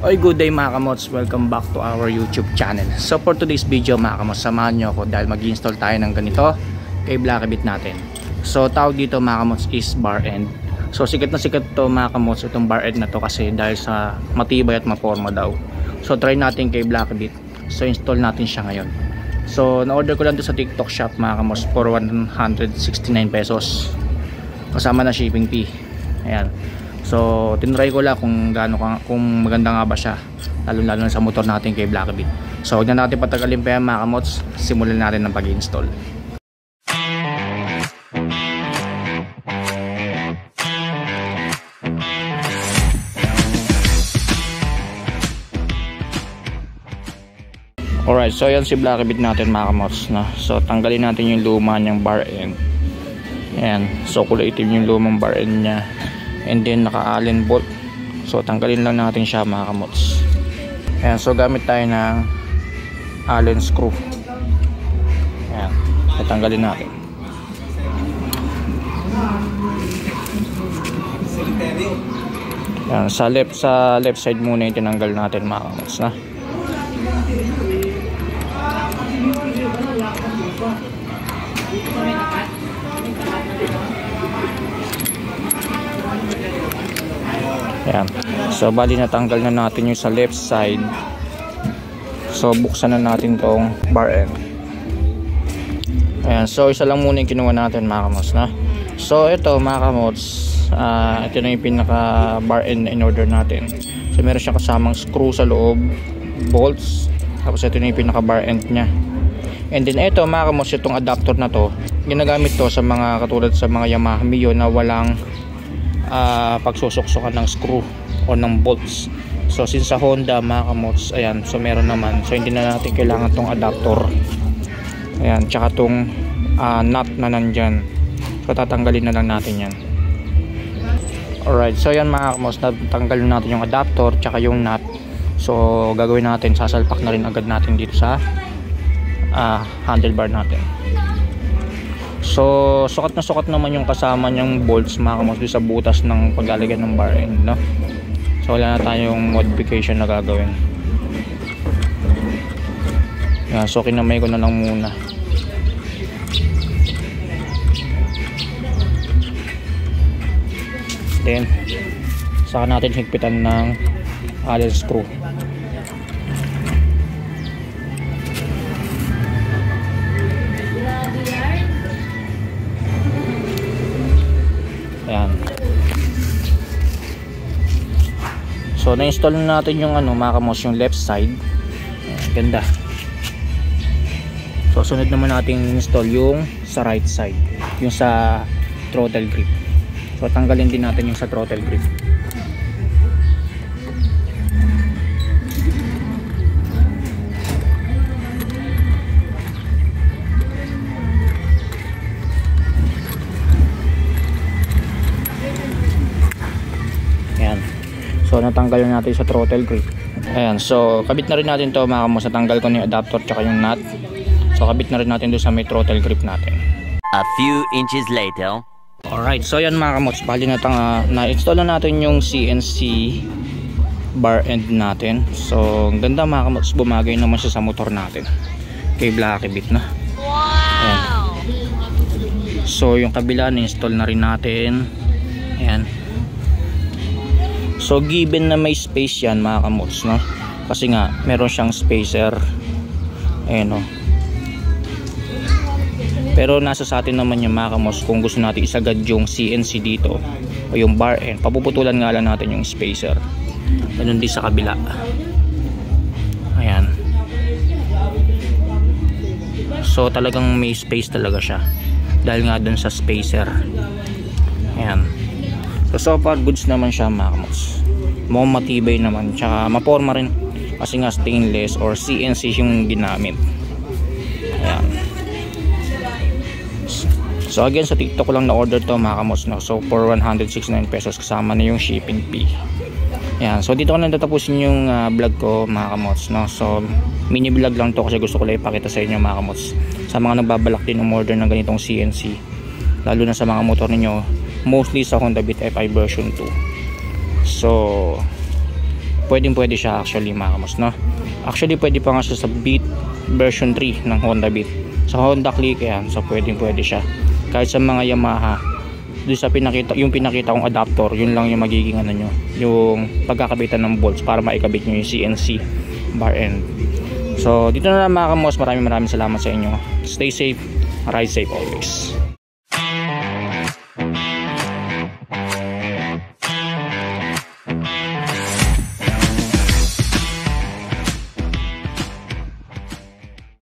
Oy, good day mga kamots, welcome back to our YouTube channel. So for today's video mga kamots, samahan nyo ako dahil mag-install tayo ng ganito kay Blackibit natin. So tawag dito mga kamots is bar end. So sikat na sikat to mga kamots, itong bar end na to kasi dahil sa matibay at maporma daw. So try natin kay Blackibit. So install natin siya ngayon. So na-order ko lang to sa TikTok shop mga kamots for 169 pesos kasama na shipping fee. Ayan. So tinry ko lang kung maganda nga ba siya, lalo na sa motor natin kay Blackibit. So huwag na natin patagalin pa yan mga kamots, simulan natin ng pag-install. Alright, so yan si Blackibit natin mga kamots na. So tanggalin natin yung luma niyang bar end. Ayan, so kulay itim yung lumang bar end niya. And then naka-allen bolt. So tanggalin lang natin siya mga kamots. Ayan, so gamit tayo ng allen screw. Ayan, tatanggalin natin. Ayan, sa left side muna yung tinanggal natin mga kamots na. Ayan. So bali natanggal na natin yung sa left side. So buksan na natin tong bar end. Ayan. So isa lang muna yung kinuha natin mga kamots na. So ito mga kamots, ito na yung pinaka bar end in order natin. So meron siya kasamang screw sa loob, bolts, tapos ito na yung pinaka bar end nya. And then ito mga kamots, itong adapter na to ginagamit to sa mga katulad sa mga Yamaha Mio na walang pagsusuksukan ng screw o ng bolts. So since sa Honda mga kamots, ayan, so meron naman, so hindi na natin kailangan tong adapter. Ayan, tsaka tong nut na nandyan, so tatanggalin na lang natin yan. Alright, so yan mga kamots, natanggalin natin yung adapter tsaka yung nut. So gagawin natin, sasalpak na rin agad natin dito sa handlebar natin. So sukat na sukat naman yung kasama niyang bolts mga kamots sa butas ng paglalagyan ng bar end, no? So wala na tayong modification na gagawin. Yan, so kinamay ko na lang muna. Then saka natin higpitan ng allen screw. Ayan. So na-install na natin yung mga kamots, yung left side. Ayan, ganda. So sunod naman natin install yung sa right side, yung sa throttle grip. So tanggalin din natin yung sa throttle grip. So natanggal na natin sa throttle grip. Ayan, so kabit na rin natin to mga kamots. Natanggal ko na yung adapter tsaka yung nut. So kabit na rin natin doon sa may throttle grip natin. A few inches later. Alright, so yan mga kamots, bali na-install na natin yung CNC bar end natin. So ang ganda mga kamots, bumagay naman siya sa motor natin kay Blackibit na. Ayan. So yung kabila na-install na rin natin. Ayan. So given na may space yan mga kamots, no? Kasi nga meron siyang spacer. Ayan, no? Pero nasa sa atin naman yung mga kamots kung gusto natin isagad yung CNC dito o yung bar end. Papuputulan nga lang natin yung spacer. Ganun din sa kabila. Ayan. So talagang may space talaga siya dahil nga dun sa spacer. Ayan. So far goods naman siya mga kamots. Mukhang matibay naman, tsaka maporma rin kasi nga stainless or CNC yung ginamit. Ayan. So again, sa TikTok ko lang na-order to mga kamots, no? So for 169 pesos kasama na yung shipping fee. Ayan. So dito ko na tatapusin yung vlog ko mga kamots, no? So mini vlog lang to kasi gusto ko lang ipakita sa inyo mga kamots, sa mga nagbabalak din umorder ng ganitong CNC, lalo na sa mga motor ninyo, mostly sa Honda Beat FI version 2. So pwede siya actually mga kamos, no? Actually pwede pa nga siya sa Beat version 3 ng Honda Beat. Sa Honda Click yan, so pwede siya. Kahit sa mga Yamaha, doon sa pinakita kong adapter, yun lang yung magiging ano nyo, yung pagkakabitan ng bolts para maikabit nyo yung CNC bar end. So dito na lang mga kamos, maraming salamat sa inyo. Stay safe, ride safe always.